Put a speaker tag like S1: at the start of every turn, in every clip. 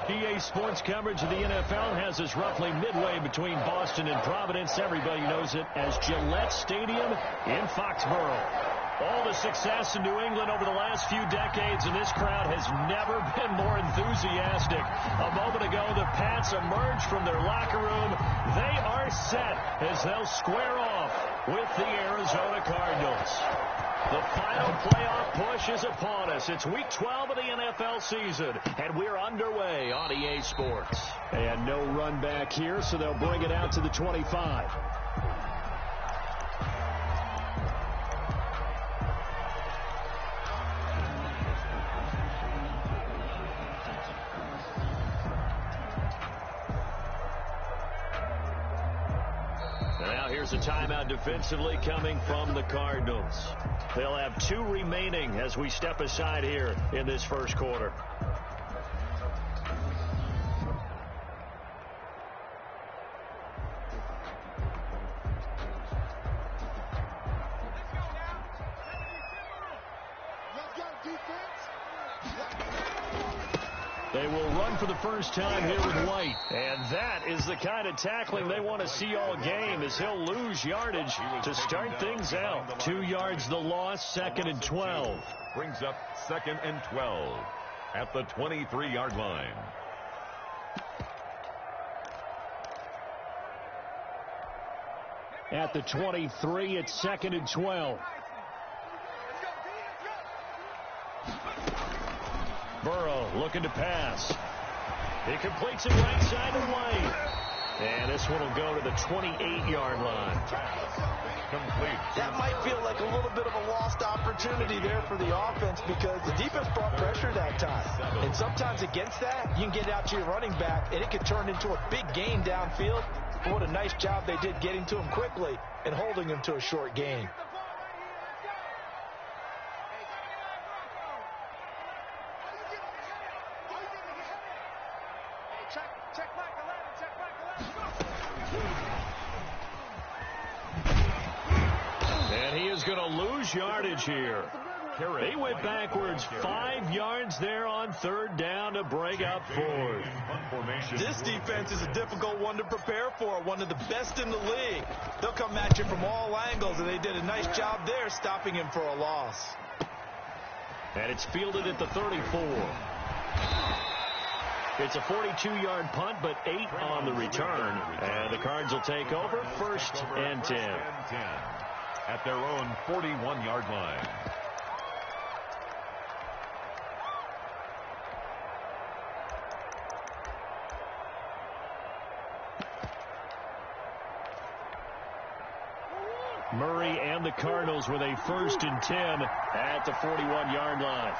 S1: EA Sports coverage of the NFL has us roughly midway between Boston and Providence. Everybody knows it as Gillette Stadium in Foxborough. All the success in New England over the last few decades, and this crowd has never been more enthusiastic. A moment ago, the Pats emerged from their locker room. They are set as they'll square off with the Arizona Cardinals. The final playoff push is upon us. It's Week 12 of the NFL season, and we're underway on EA Sports. And no run back here, so they'll bring it out to the 25. Here's a timeout defensively coming from the Cardinals. They'll have 2 remaining as we step aside here in this first quarter. They will run for the first time here with White. And that is the kind of tackling they want to see all game, as he'll lose yardage to start things out. 2 yards the loss, 2nd and 12.
S2: Brings up 2nd and 12 at the 23-yard line.
S1: At the 23, it's 2nd and 12. Burrow looking to pass. He completes it right side to White. And this one will go to the 28-yard line.
S2: Complete.
S3: That might feel like a little bit of a lost opportunity there for the offense, because the defense brought pressure that time. And sometimes against that, you can get out to your running back, and it could turn into a big gain downfield. But what a nice job they did getting to him quickly and holding him to a short gain.
S1: And he is going to lose yardage here. He went backwards 5 yards there on 3rd down to break up 4th.
S3: This defense is a difficult one to prepare for, one of the best in the league. They'll come at you from all angles, and they did a nice job there stopping him for a loss.
S1: And it's fielded at the 34. It's a 42-yard punt, but 8 on the return. And the Cards will take over 1st and 10.
S2: At their own 41-yard line.
S1: Murray and the Cardinals with a 1st and 10 at the 41-yard line.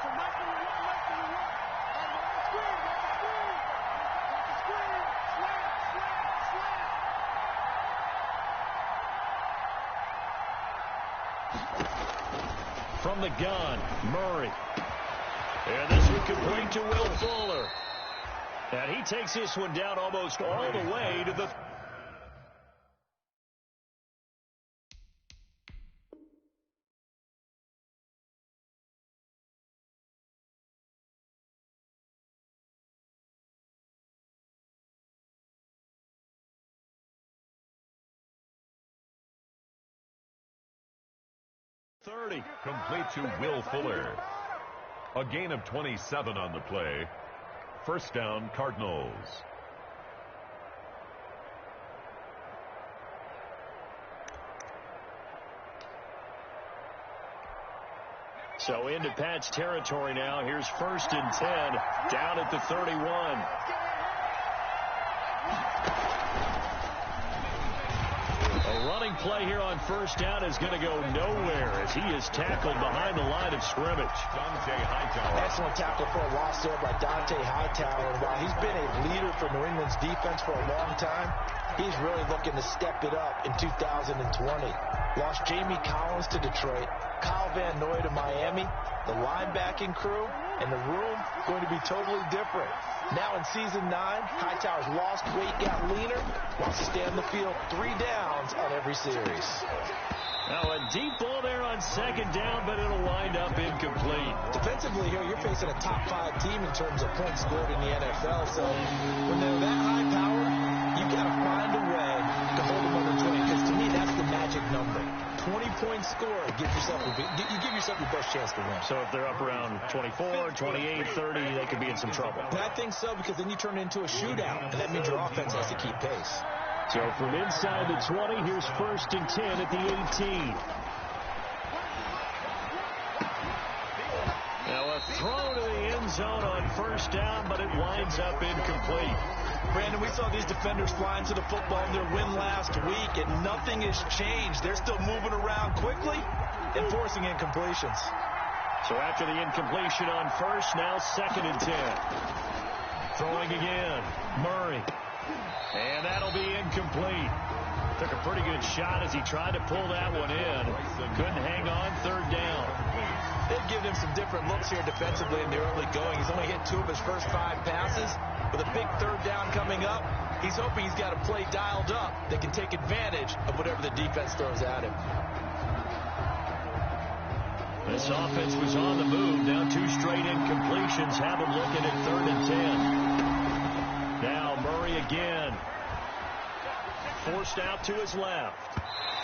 S1: From the gun, Murray. And this one complete to Will Fuller. And he takes this one down almost all the way to the...
S2: Complete to Will Fuller. A gain of 27 on the play. 1st down, Cardinals.
S1: So into Pat's territory now. Here's 1st and 10 down at the 31. A running play here on 1st down is going to go nowhere as he is tackled behind the line of scrimmage.
S2: Dante Hightower.
S3: Excellent tackle for a loss there by Dante Hightower. And while he's been a leader for New England's defense for a long time, he's really looking to step it up in 2020. Lost Jamie Collins to Detroit, Kyle Van Noy to Miami, the linebacking crew, and the room going to be totally different. Now in Season 9, Hightower's lost weight, got leaner, wants to stay on the field 3 downs on every series.
S1: Now a deep ball there on second down, but it'll wind up incomplete.
S3: Defensively here, you're facing a top 5 team in terms of points scored in the NFL. So when they're that high powered, you've got to find a way to hold them under 20. Because to me, that's the magic number. 20 points scored, you give yourself your best chance to win.
S1: So if they're up around 24, 28, 30, they could be in some trouble.
S3: And I think so, because then you turn it into a shootout, and that means your offense has to keep pace.
S1: So from inside the 20, here's 1st and 10 at the 18. Now a throw to the end zone on 1st down, but it winds up incomplete.
S3: Brandon, we saw these defenders flying to the football in their win last week, and nothing has changed. They're still moving around quickly and forcing incompletions.
S1: So after the incompletion on 1st, now 2nd and 10. Throwing again. Murray. And that'll be incomplete. Took a pretty good shot as he tried to pull that one in. Couldn't hang on. 3rd down.
S3: They've given him some different looks here defensively in the early going. He's only hit 2 of his first 5 passes. With a big 3rd down coming up, he's hoping he's got a play dialed up that can take advantage of whatever the defense throws at him.
S1: This offense was on the move. Now 2 straight incompletions have him looking at 3rd and 10. Now Murray again. Forced out to his left.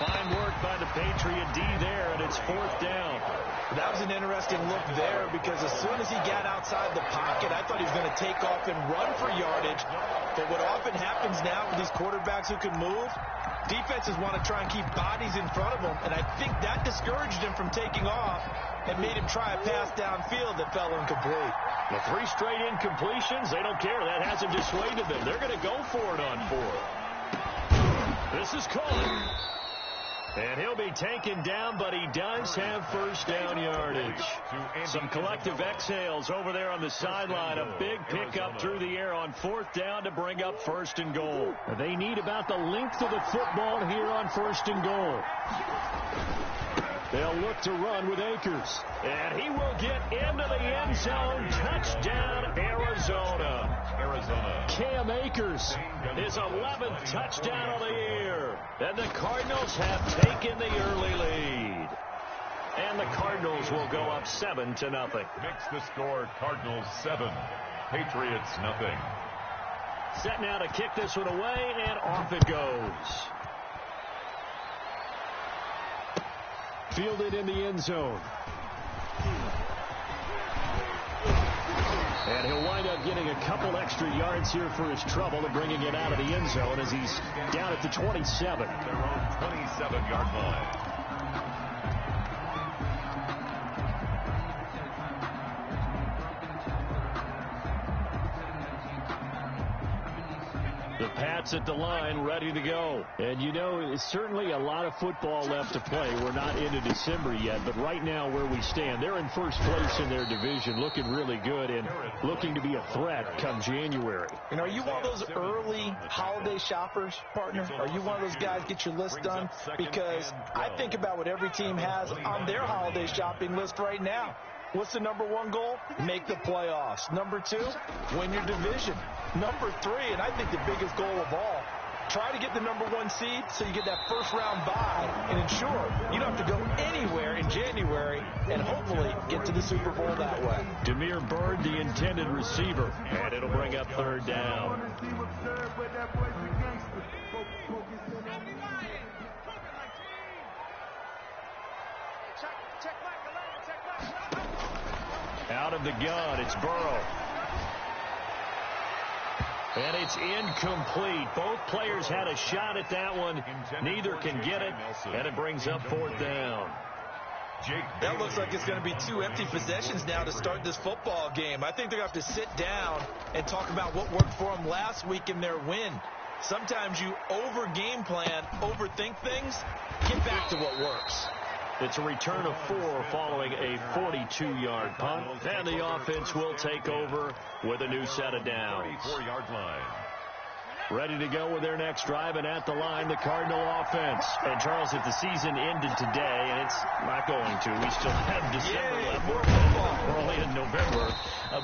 S1: Fine work by the Patriot D there, and it's 4th down.
S3: That was an interesting look there, because as soon as he got outside the pocket, I thought he was going to take off and run for yardage. But what often happens now with these quarterbacks who can move, defenses want to try and keep bodies in front of them, and I think that discouraged him from taking off and made him try a pass downfield that fell incomplete.
S1: The 3 straight incompletions, they don't care. That hasn't dissuaded them. They're going to go for it on 4th. This is caught. And he'll be taken down, but he does have 1st down yardage. Some collective exhales over there on the sideline. A big pickup through the air on 4th down to bring up 1st and goal. They need about the length of the football here on 1st and goal. They'll look to run with Akers. And he will get into the end zone. Touchdown, Arizona. Cam Akers, his 11th touchdown of the year. And the Cardinals have taken the early lead. And the Cardinals will go up 7-0.
S2: Makes the score Cardinals 7, Patriots nothing.
S1: Set now to kick this one away, and off it goes. Fielded in the end zone. And he'll wind up getting a couple extra yards here for his trouble and bringing it out of the end zone as he's down at the 27.
S2: Their own 27-yard line.
S1: The Pats at the line, ready to go. And, you know, it's certainly a lot of football left to play. We're not into December yet, but right now where we stand, they're in 1st place in their division, looking really good and looking to be a threat come January.
S3: And are you one of those early holiday shoppers, partner? Are you one of those guys get your list done? Because I think about what every team has on their holiday shopping list right now. What's the #1 goal? Make the playoffs. #2, win your division. #3, and I think the biggest goal of all, try to get the #1 seed so you get that 1st-round bye and ensure you don't have to go anywhere in January and hopefully get to the Super Bowl that way.
S1: Demir Bird, the intended receiver, and it'll bring up 3rd down. Out of the gun, it's Burrow. And it's incomplete. Both players had a shot at that one. Neither can get it, and it brings up 4th down.
S3: That looks like it's going to be 2 empty possessions now to start this football game. I think they're going to have to sit down and talk about what worked for them last week in their win. Sometimes you over-game plan, overthink things, get back to what works.
S1: It's a return of 4 following a 42-yard punt. And the offense will take over with a new set of downs.
S2: 34-yard line.
S1: ready to go with their next drive, and at the line, the Cardinal offense. And, Charles, if the season ended today, and it's not going to, we still have December left. We're only in November,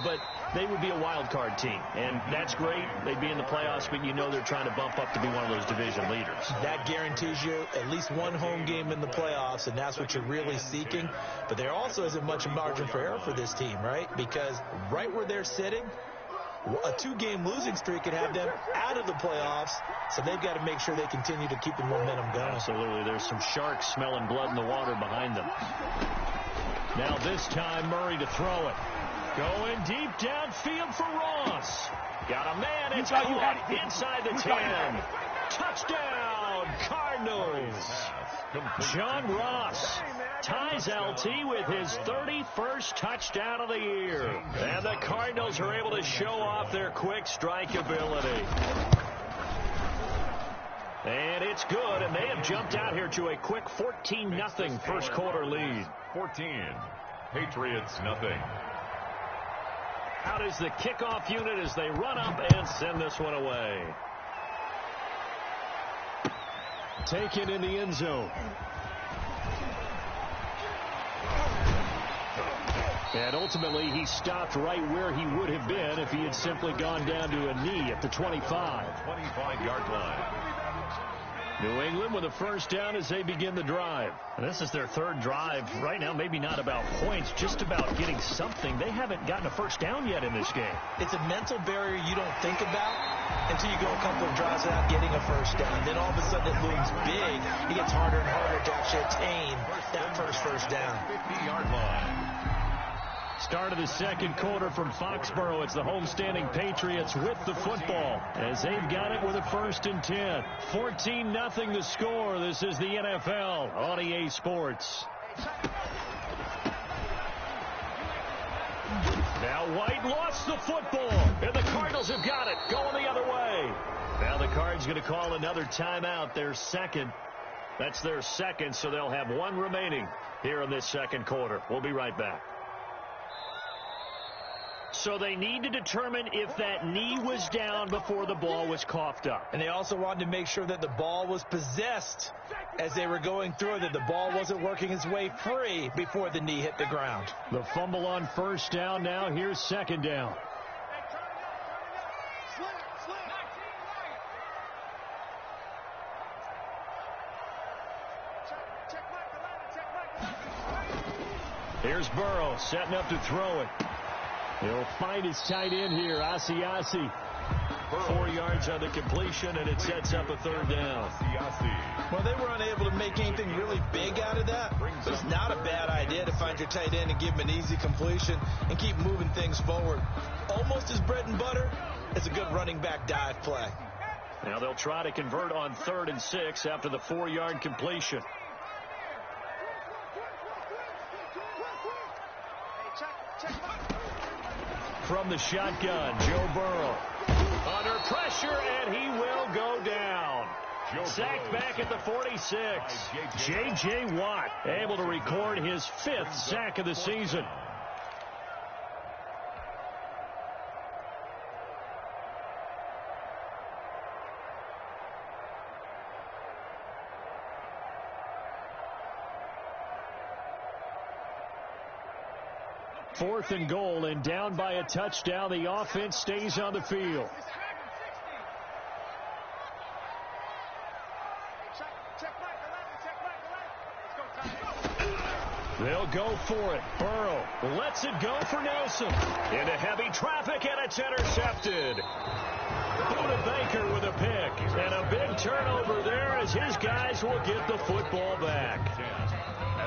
S1: but they would be a wild card team, and that's great. They'd be in the playoffs, but you know they're trying to bump up to be one of those division leaders.
S3: That guarantees you at least one home game in the playoffs, and that's what you're really seeking. But there also isn't much margin for error for this team, right? Because right where they're sitting, a 2-game losing streak could have them out of the playoffs, so they've got to make sure they continue to keep the momentum going.
S1: Absolutely. There's some sharks smelling blood in the water behind them. Now this time, Murray to throw it. Going deep downfield for Ross. Got a man. It's inside the 10. Touchdown, Cardinals. John Ross ties LT with his 31st touchdown of the year. And the Cardinals are able to show off their quick strike ability. And it's good, and they have jumped out here to a quick 14-0 first quarter lead.
S2: 14. Patriots nothing.
S1: Out is the kickoff unit as they run up and send this one away. Taken in the end zone. And ultimately, he stopped right where he would have been if he had simply gone down to a knee at the 25.
S2: 25-yard line.
S1: New England with a first down as they begin the drive. And this is their third drive right now. Maybe not about points, just about getting something. They haven't gotten a first down yet in this game.
S3: It's a mental barrier you don't think about until you go a couple of drives without getting a first down. Then all of a sudden it looms big. It gets harder and harder to actually attain that first down.
S2: 50-yard line.
S1: Start of the second quarter from Foxborough. It's the homestanding Patriots with the football as they've got it with a 1st and 10. 14-0 the score. This is the NFL on EA Sports. Now White lost the football, and the Cardinals have got it going the other way. Now the Cards going to call another timeout, their second. That's their second, so they'll have one remaining here in this second quarter. We'll be right back. So they need to determine if that knee was down before the ball was coughed up.
S3: And they also wanted to make sure that the ball was possessed as they were going through, that the ball wasn't working its way free before the knee hit the ground.
S1: The fumble on first down now. Here's second down. Here's Burrow setting up to throw it. He'll find his tight end here, Asiasi. 4 yards on the completion, and it sets up a third down.
S3: Well, they were unable to make anything really big out of that. It's not a bad idea to find your tight end and give him an easy completion and keep moving things forward. Almost his bread and butter. It's a good running back dive play.
S1: Now they'll try to convert on 3rd and 6 after the 4-yard completion. From the shotgun, Joe Burrow. Under pressure, and he will go down. Sacked back at the 46. J.J. Watt able to record his 5th sack of the season. Fourth and goal, and down by a touchdown. The offense stays on the field. They'll go for it. Burrow lets it go for Nelson. Into heavy traffic, and it's intercepted. Buda Baker with a pick. And a big turnover there as his guys will get the football back.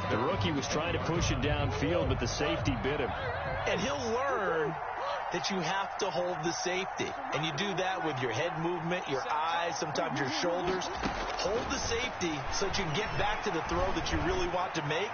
S1: The rookie was trying to push it downfield, but the safety bit him.
S3: And he'll learn that you have to hold the safety. And you do that with your head movement, your eyes, sometimes your shoulders. Hold the safety so that you can get back to the throw that you really want to make.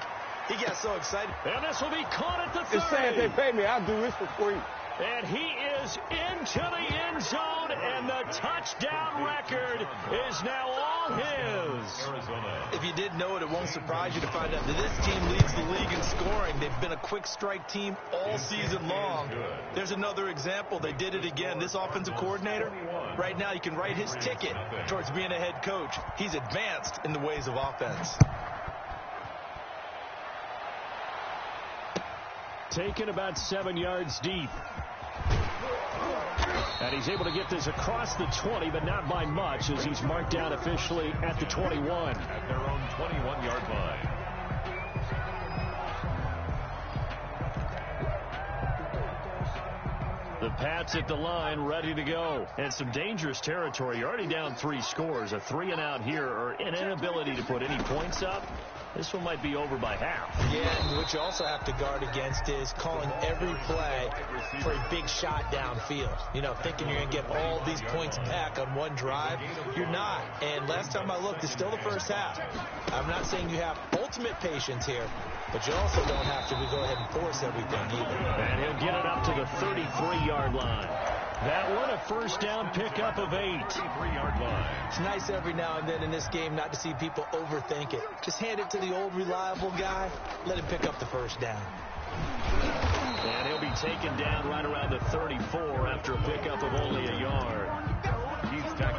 S3: He got so excited.
S1: And this will be caught at the 30.
S4: It's sad they pay me. I'll do this for free.
S1: And he is is into the end zone, and the touchdown record is now all his.
S2: Arizona.
S3: If you didn't know it, it won't surprise you to find out that this team leads the league in scoring. They've been a quick strike team all season long. There's another example. They did it again. This offensive coordinator, right now you can write his ticket towards being a head coach. He's advanced in the ways of offense.
S1: Taken about 7 yards deep. And he's able to get this across the 20, but not by much, as he's marked down officially at the 21.
S2: At their own 21-yard line.
S1: The Pats at the line, ready to go. And some dangerous territory. You're already down 3 scores. A 3-and-out here, or an inability to put any points up. This one might be over by half.
S3: Yeah, and what you also have to guard against is calling every play for a big shot downfield. You know, thinking you're going to get all these points back on one drive. You're not. And last time I looked, it's still the first half. I'm not saying you have ultimate patience here, but you also don't have to go ahead and force everything either.
S1: And he'll get it up to the 33-yard line. That one, a first down pickup of 8.
S2: 33-yard line.
S3: It's nice every now and then in this game not to see people overthink it. Just hand it to the old reliable guy. Let him pick up the first down.
S1: And he'll be taken down right around the 34 after a pickup of only a yard.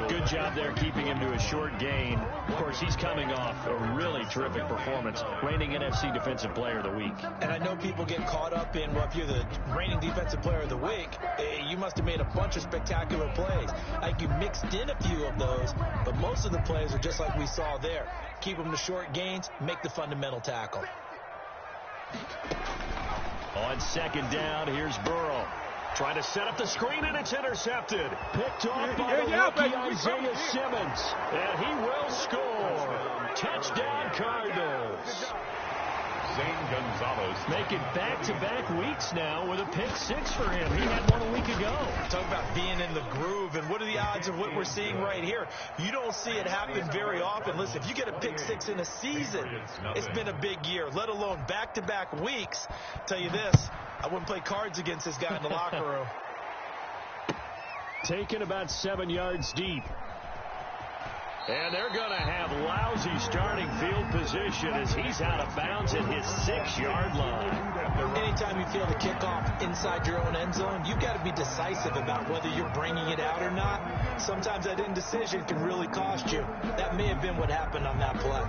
S1: Good job there keeping him to a short gain. Of course, he's coming off a really terrific performance, reigning NFC Defensive Player of the Week.
S3: And I know people get caught up in, well, if you're the reigning Defensive Player of the Week, you must have made a bunch of spectacular plays. Like you mixed in a few of those, but most of the plays are just like we saw there. Keep them to short gains, make the fundamental tackle.
S1: On second down, here's Burrow. Trying to set up the screen, and it's intercepted. Picked off by the rookie Isaiah Simmons. And he will score. Touchdown, Cardinals.
S2: Zane Gonzalez.
S1: Making back-to-back weeks now with a pick 6 for him. He had one a week ago.
S3: Talk about being in the groove, and what are the odds of what we're seeing right here? You don't see it happen very often. Listen, if you get a pick 6 in a season, it's been a big year, let alone back-to-back weeks. Tell you this, I wouldn't play cards against this guy in the locker room.
S1: Taken about 7 yards deep. And they're going to have lousy starting field position as he's out of bounds at his 6-yard line.
S3: Anytime you feel the kickoff inside your own end zone, you've got to be decisive about whether you're bringing it out or not. Sometimes that indecision can really cost you. That may have been what happened on that play.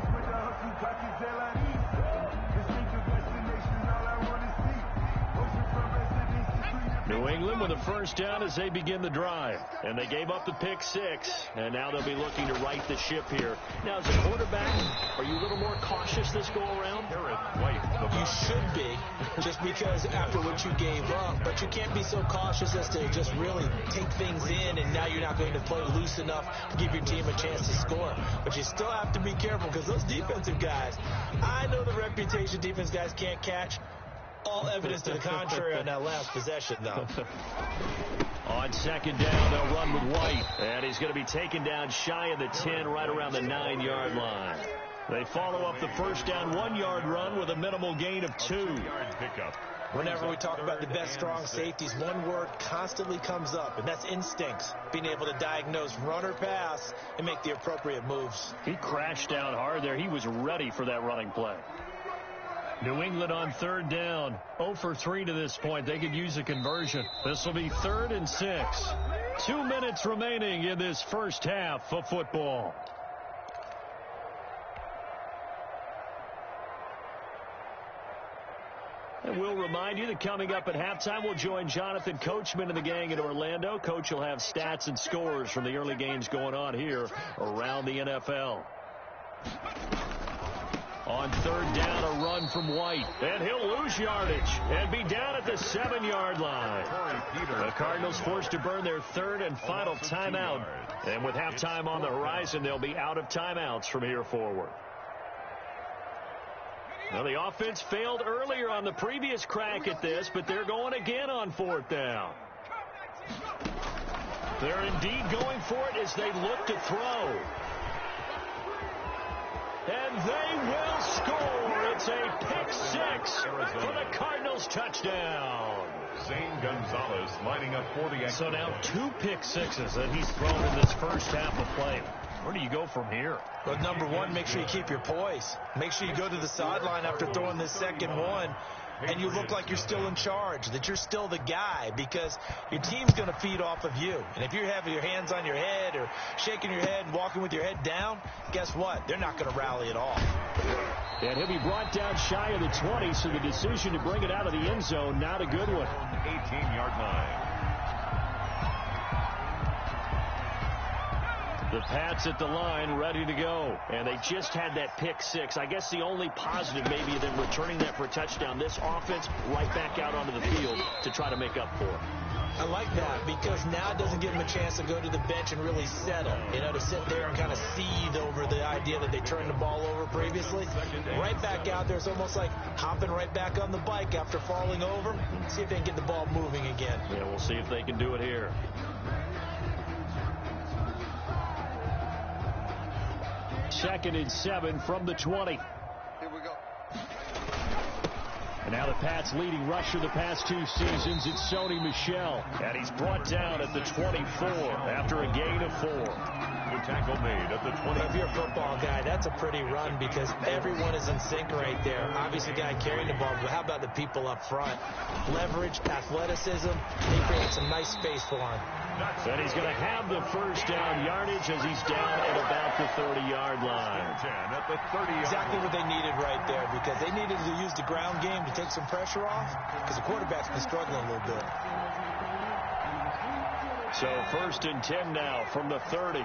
S1: New England with a first down as they begin the drive. And they gave up the pick 6, and now they'll be looking to right the ship here. Now, as a quarterback, are you a little more cautious this go-around?
S3: You should be, just because after what you gave up. But you can't be so cautious as to just really take things in, and now you're not going to play loose enough to give your team a chance to score. But you still have to be careful, because those defensive guys, I know the reputation defense guys can't catch. All evidence to the contrary on that last possession, though.
S1: On second down, they'll run with White. And he's going to be taken down shy of the 10, right around the 9-yard line. They follow up the first down 1-yard run with a minimal gain of 2.
S3: Whenever we talk about the best strong safeties, one word constantly comes up, and that's instincts. Being able to diagnose run or pass and make the appropriate moves.
S1: He crashed down hard there. He was ready for that running play. New England on third down. 0 for 3 to this point. They could use a conversion. This will be 3rd and 6. 2 minutes remaining in this first half of football. And we'll remind you that coming up at halftime, we'll join Jonathan Coachman and the gang in Orlando. Coach will have stats and scores from the early games going on here around the NFL. On third down, a run from White. And he'll lose yardage and be down at the 7-yard line. The Cardinals forced to burn their 3rd and final timeout. And with halftime on the horizon, they'll be out of timeouts from here forward. Now, the offense failed earlier on the previous crack at this, but they're going again on 4th down. They're indeed going for it as they look to throw. And they will score. It's a pick six for the Cardinals touchdown.
S2: Zane Gonzalez lining up for the...
S1: So now 2 pick sixes that he's thrown in this first half of play. Where do you go from here?
S3: Well, number one, make sure you keep your poise. Make sure you go to the sideline after throwing this second one, and you look like you're still in charge, that you're still the guy, because your team's going to feed off of you. And if you're having your hands on your head or shaking your head and walking with your head down, guess what? They're not going to rally at all.
S1: And he'll be brought down shy of the 20, so the decision to bring it out of the end zone, not a good one.
S2: 18-yard line.
S1: The Pats at the line, ready to go. And they just had that pick six. I guess the only positive maybe of them returning that for a touchdown. This offense right back out onto the field to try to make up for it.
S3: I like that, because now it doesn't give them a chance to go to the bench and really settle, to sit there and kind of seethe over the idea that they turned the ball over previously. Right back out there, it's almost like hopping right back on the bike after falling over. See if they can get the ball moving again.
S1: Yeah, we'll see if they can do it here. Second and 7 from the 20.
S4: Here we go.
S1: And now the Pats' leading rusher the past 2 seasons, it's Sony Michel. And he's brought down at the 24 after a gain of 4.
S2: The tackle made at the 20.
S3: If you're a football guy, that's a pretty run, because everyone is in sync right there. Obviously, the guy carrying the ball, but how about the people up front? Leverage, athleticism, they create some nice space for him.
S1: And he's going to have the first down yardage as he's down at about the 30-yard line.
S2: At the 30-yard
S3: Exactly what they needed right there, because they needed to use the ground game to take some pressure off, because the quarterback's been struggling a little bit.
S1: So first and 10 now from the 30.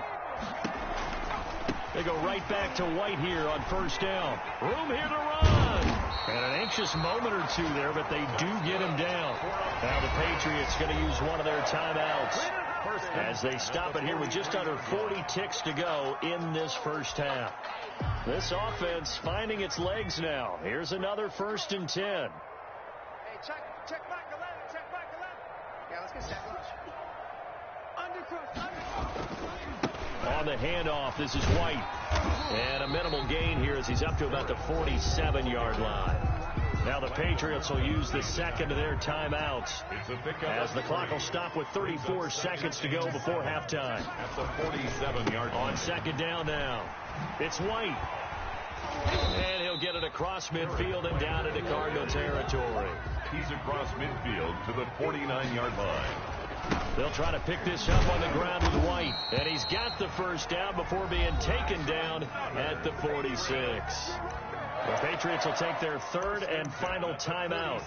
S1: They go right back to White here on first down. Room here to run. And an anxious moment or two there, but they do get him down. Now the Patriots going to use one of their timeouts as they stop it here with just under 40 ticks to go in this first half. This offense finding its legs now. Here's another first and 10.
S4: Hey, check back 11, check back 11. Yeah, let's get set.
S1: On the handoff, this is White. And a minimal gain here as he's up to about the 47-yard line. Now the Patriots will use the second of their timeouts as the clock will stop with 34 seconds to go before halftime.
S2: At the 47-yard line.
S1: On second down now, it's White. And he'll get it across midfield and down into Cardinal territory.
S2: He's across midfield to the 49-yard line.
S1: They'll try to pick this up on the ground with White. And he's got the first down before being taken down at the 46. The Patriots will take their third and final timeout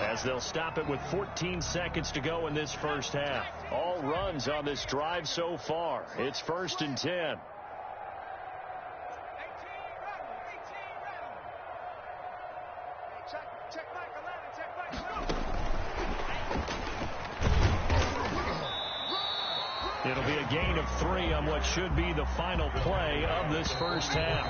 S1: as they'll stop it with 14 seconds to go in this first half. All runs on this drive so far. It's first and 10.
S4: Check back 11, check back 12.
S1: It'll be a gain of 3 on what should be the final play of this first half.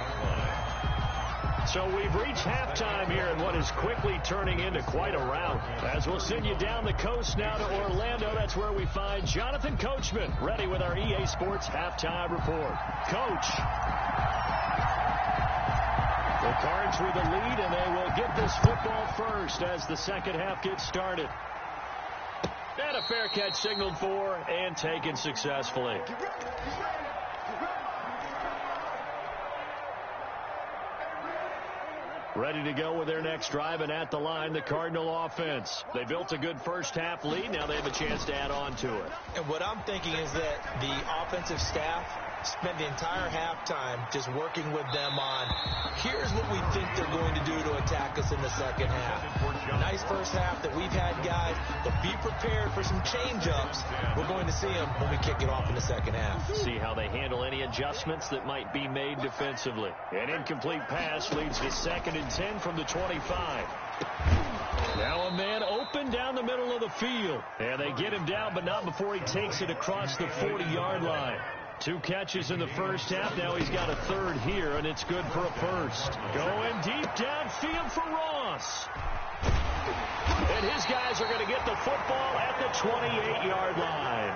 S1: So we've reached halftime here in what is quickly turning into quite a rout. As we'll send you down the coast now to Orlando, that's where we find Jonathan Coachman, ready with our EA Sports halftime report. Coach. The Cards with the lead, and they will get this football first as the second half gets started. And a fair catch signaled for and taken successfully. Ready to go with their next drive, and at the line, the Cardinal offense. They built a good first half lead. Now they have a chance to add on to it.
S3: And what I'm thinking is that the offensive staff spent the entire halftime just working with them on, here's what we think they're going to do to attack us in the second half. Nice first half that we've had, guys, but be prepared for some change-ups. We're going to see them when we kick it off in the second half.
S1: See how they handle any adjustments that might be made defensively. An incomplete pass leads to second and 10 from the 25. Now a man open down the middle of the field. And they get him down, but not before he takes it across the 40-yard line. 2 catches in the first half. Now he's got a third here, and it's good for a first. Going deep downfield for Ross. And his guys are going to get the football at the 28-yard line.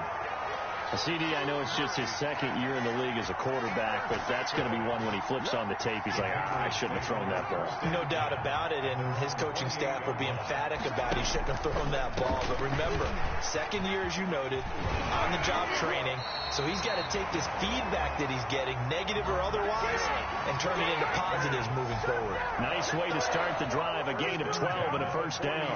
S1: CD, I know it's just his second year in the league as a quarterback, but that's going to be one when he flips on the tape. He's like, I shouldn't have thrown that ball.
S3: No doubt about it, and his coaching staff would be emphatic about he shouldn't have thrown that ball. But remember, second year, as you noted, on-the-job training, so he's got to take this feedback that he's getting, negative or otherwise, and turn it into positives moving forward.
S1: Nice way to start the drive, a gain of 12 and a first down.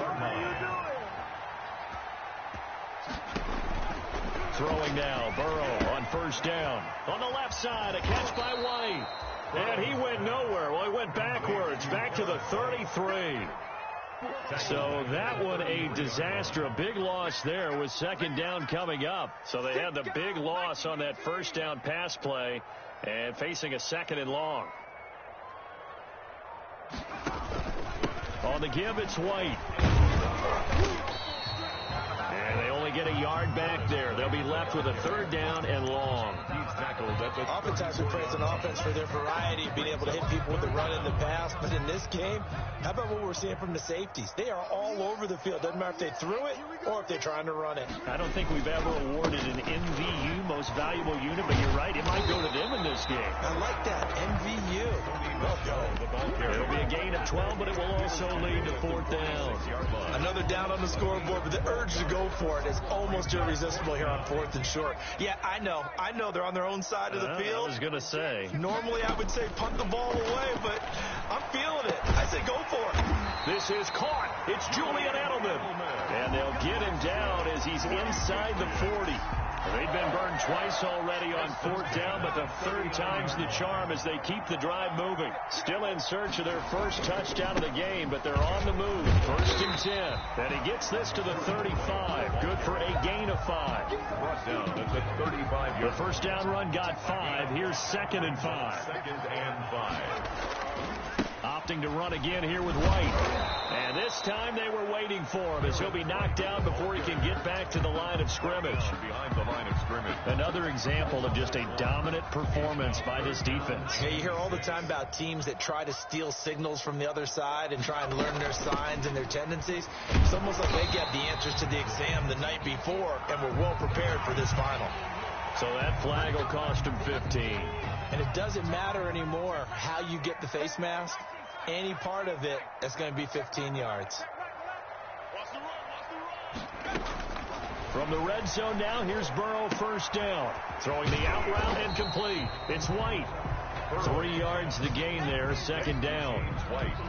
S1: Throwing now, Burrow on first down. On the left side, a catch by White. And he went nowhere. Well, he went backwards, back to the 33. So that one a disaster, a big loss there with second down coming up. So they had the big loss on that first down pass play and facing a second and long. On the give, it's White. And they only get a yard back there. They'll be left with a third down and long.
S2: He's tackled at the...
S3: Oftentimes we praise an offense for their variety of being able to hit people with the run and the pass. But in this game, how about what we're seeing from the safeties? They are all over the field. Doesn't matter if they threw it or if they're trying to run it.
S1: I don't think we've ever awarded an MVU, most valuable unit, but you're right. It might go to them in this game.
S3: I like that. MVU.
S1: It'll be a gain of 12, but it will also lead to fourth down.
S3: Another down on the scoreboard, but the urge to go for it is almost irresistible here on fourth and short. Yeah, I know they're on their own side of the field.
S1: I was going to say.
S3: Normally I would say punt the ball away, but I'm feeling it. I say go for it.
S1: This is caught. It's Julian Edelman. And they'll get him down as he's inside the 40. They've been burned twice already on fourth down, but the third time's the charm as they keep the drive moving. Still in search of their first touchdown of the game, but they're on the move. First and 10. And he gets this to the 35. Good for a gain of 5.
S2: Brought down at the 35-yard.
S1: The first down run got 5. Here's second and 5.
S2: Second and 5.
S1: Opting to run again here with White. And this time they were waiting for him as he'll be knocked down before he can get back to the line of scrimmage.
S2: Behind the line of scrimmage.
S1: Another example of just a dominant performance by this defense.
S3: Yeah, you hear all the time about teams that try to steal signals from the other side and try and learn their signs and their tendencies. It's almost like they get the answers to the exam the night before and were well prepared for this final.
S1: So that flag will cost him 15.
S3: And it doesn't matter anymore how you get the face mask. Any part of it is going to be 15 yards.
S1: From the red zone now, here's Burrow first down. Throwing the out route and complete. It's White. 3 yards the gain there, second down.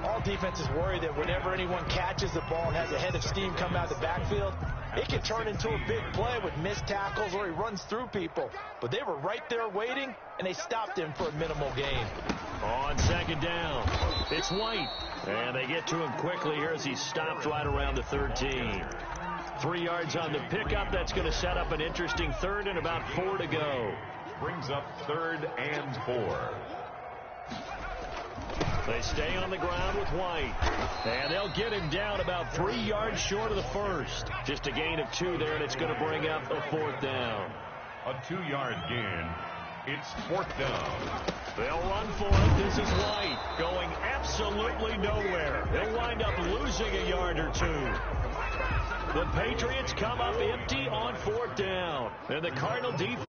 S3: All defenses worry that whenever anyone catches the ball and has a head of steam come out of the backfield, it can turn into a big play with missed tackles or he runs through people. But they were right there waiting, and they stopped him for a minimal gain.
S1: On second down, it's White. And they get to him quickly here as he's stopped right around the 13. 3 yards on the pickup. That's going to set up an interesting third and about 4 to go.
S2: Brings up third and 4.
S1: They stay on the ground with White. And they'll get him down about 3 yards short of the first. Just a gain of 2 there, and it's going to bring up a fourth down.
S2: A 2-yard gain. It's fourth down.
S1: They'll run for it. This is White going absolutely nowhere. They'll wind up losing a yard or 2. The Patriots come up empty on fourth down. And the Cardinal defense